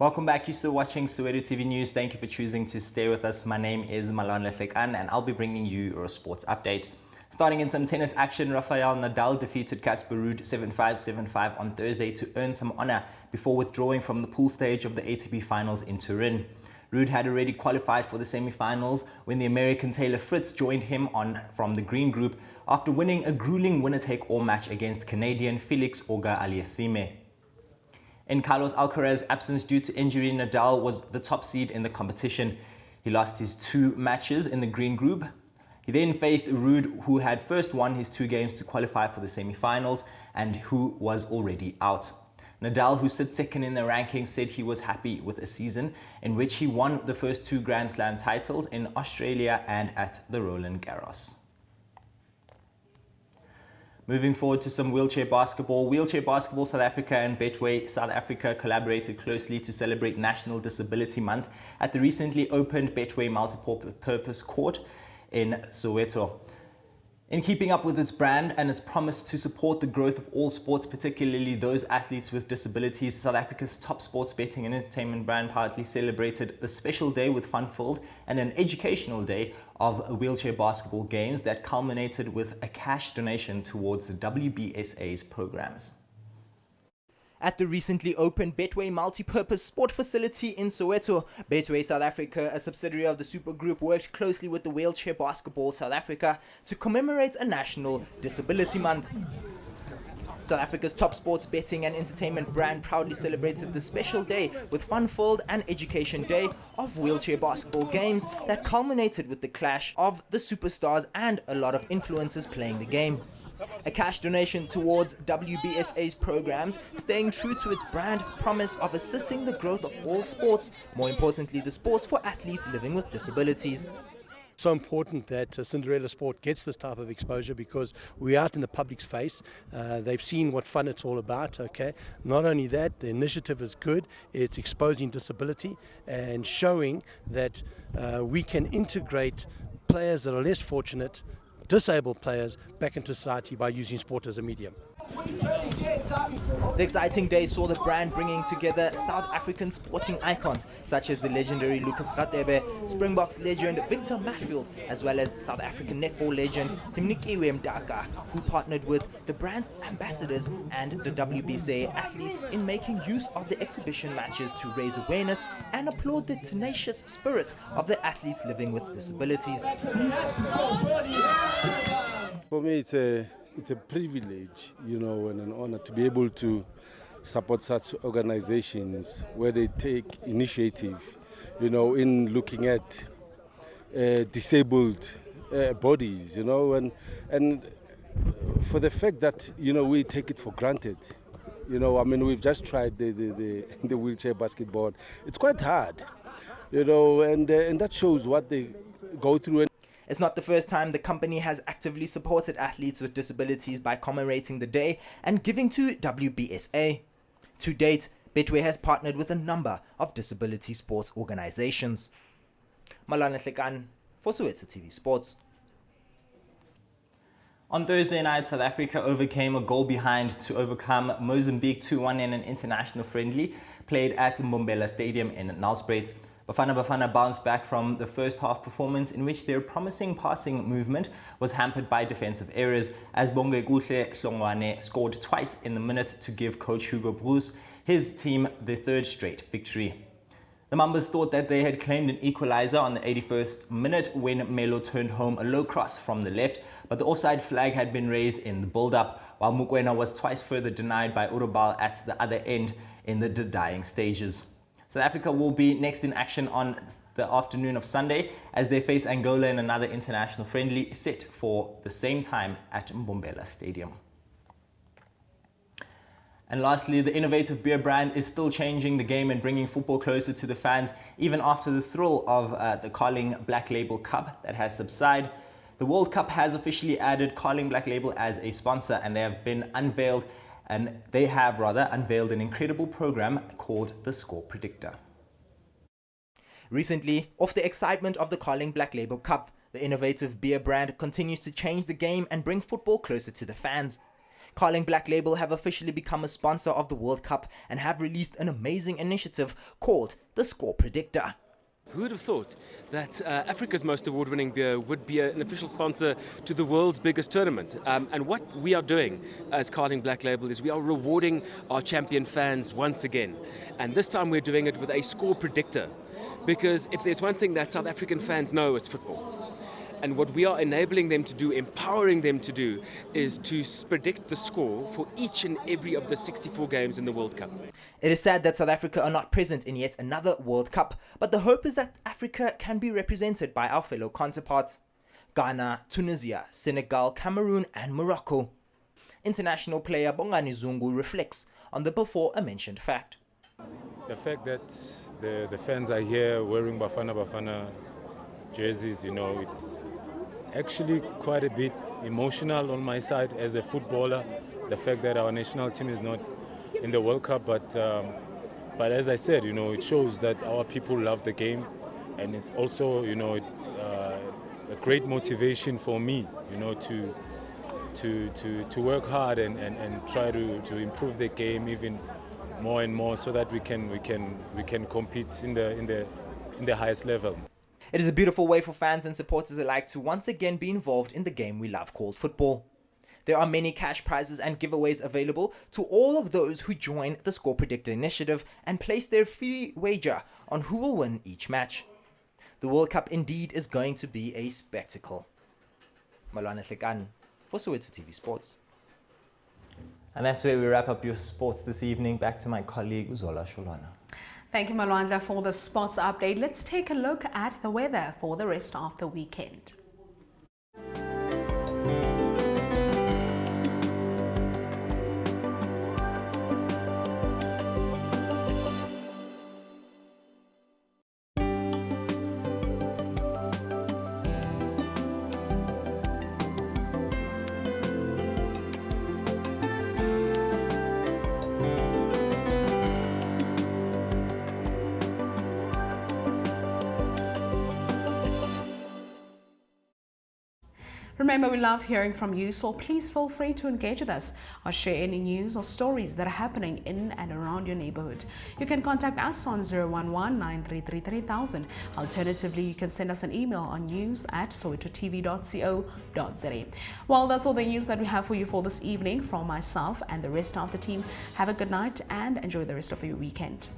Welcome back. You're still watching Soweto TV News. Thank you for choosing to stay with us. My name is Malwandla Hlekane and I'll be bringing you your sports update. Starting in some tennis action, Rafael Nadal defeated Casper Ruud 7-5, 7-5 on Thursday to earn some honor before withdrawing from the pool stage of the ATP Finals in Turin. Ruud had already qualified for the semi-finals when the American Taylor Fritz joined him from the green group after winning a grueling winner-take-all match against Canadian Felix Auger-Aliassime. In Carlos Alcaraz's absence due to injury, Nadal was the top seed in the competition. He lost his 2 matches in the green group. He then faced Ruud, who had first won his 2 games to qualify for the semi-finals and who was already out. Nadal, who sits second in the rankings, said he was happy with a season in which he won the first 2 Grand Slam titles in Australia and at the Roland Garros. Moving forward to some wheelchair basketball. Wheelchair Basketball South Africa and Betway South Africa collaborated closely to celebrate National Disability Month at the recently opened Betway Multi-Purpose Court in Soweto. In keeping up with its brand and its promise to support the growth of all sports, particularly those athletes with disabilities, South Africa's top sports betting and entertainment brand proudly celebrated the special day with fun-filled and an educational day of wheelchair basketball games that culminated with a cash donation towards the WBSA's programs. At the recently opened Betway Multi-Purpose Sport Facility in Soweto, Betway South Africa, a subsidiary of the Super Group, worked closely with the Wheelchair Basketball South Africa to commemorate a National Disability Month. South Africa's top sports betting and entertainment brand proudly celebrated the special day with fun-filled and education day of wheelchair basketball games that culminated with the clash of the superstars and a lot of influencers playing the game. A cash donation towards WBSA's programs, staying true to its brand promise of assisting the growth of all sports, more importantly the sports for athletes living with disabilities. So important that Cinderella Sport gets this type of exposure because we're out in the public's face. They've seen what fun it's all about. Okay, not only that, the initiative is good. It's exposing disability and showing that we can integrate players that are less fortunate, disabled players, back into society by using sport as a medium. The exciting day saw the brand bringing together South African sporting icons such as the legendary Lucas Radebe, Springboks legend Victor Matfield, as well as South African netball legend Simnikiwe Mdaka, who partnered with the brand's ambassadors and the WBSA athletes in making use of the exhibition matches to raise awareness and applaud the tenacious spirit of the athletes living with disabilities. For me, it's a privilege, and an honor to be able to support such organizations where they take initiative, in looking at disabled bodies, and for the fact that, we take it for granted. We've just tried the wheelchair basketball. It's quite hard, and that shows what they go through. It's not the first time the company has actively supported athletes with disabilities by commemorating the day and giving to WBSA. To date, Betway has partnered with a number of disability sports organizations. Malwandla Hlekane for Soweto TV Sports. On Thursday night, South Africa overcame a goal behind to overcome Mozambique 2-1 in an international friendly played at Mbombela Stadium in Nelspruit. Bafana bounced back from the first half performance in which their promising passing movement was hampered by defensive errors as Zola Sholwana scored twice in the minute to give coach Hugo Broos his team the 3rd straight victory. The Mambas thought that they had claimed an equalizer on the 81st minute when Melo turned home a low cross from the left, but the offside flag had been raised in the build-up, while Mokoena was twice further denied by Urubal at the other end in the dying stages. South Africa will be next in action on the afternoon of Sunday as they face Angola in another international friendly set for the same time at Mbombela Stadium. And lastly, the innovative beer brand is still changing the game and bringing football closer to the fans, even after the thrill of the Carling Black Label Cup that has subsided. The World Cup has officially added Carling Black Label as a sponsor, and they have unveiled an incredible program called the Score Predictor. Recently, off the excitement of the Carling Black Label Cup, the innovative beer brand continues to change the game and bring football closer to the fans. Carling Black Label have officially become a sponsor of the World Cup and have released an amazing initiative called the Score Predictor. Who would have thought that Africa's most award-winning beer would be an official sponsor to the world's biggest tournament? And what we are doing as Carling Black Label is we are rewarding our champion fans once again. And this time we're doing it with a score predictor. Because if there's one thing that South African fans know, it's football. And what we are enabling them to do, empowering them to do, is to predict the score for each and every of the 64 games in the World Cup. It is sad that South Africa are not present in yet another World Cup, but the hope is that Africa can be represented by our fellow counterparts: Ghana, Tunisia, Senegal, Cameroon and Morocco. International player Bongani Zungu reflects on the before-mentioned fact. The fact that the fans are here wearing Bafana Bafana jerseys, it's actually quite a bit emotional on my side as a footballer. The fact that our national team is not in the World Cup, but as I said, it shows that our people love the game, and it's also, a great motivation for me, to work hard and try to improve the game even more and more, so that we can compete in the highest level. It is a beautiful way for fans and supporters alike to once again be involved in the game we love called football. There are many cash prizes and giveaways available to all of those who join the Score Predictor initiative and place their free wager on who will win each match. The World Cup indeed is going to be a spectacle. Malwandla Hlekane for Soweto TV Sports. And that's where we wrap up your sports this evening. Back to my colleague Zola Sholwana. Thank you, Malwandla, for the sports update. Let's take a look at the weather for the rest of the weekend. Remember, we love hearing from you, so please feel free to engage with us or share any news or stories that are happening in and around your neighborhood. You can contact us on 011-933-3000. Alternatively, you can send us an email on news@sowetotv.co.za. Well, that's all the news that we have for you for this evening. From myself and the rest of the team, have a good night and enjoy the rest of your weekend.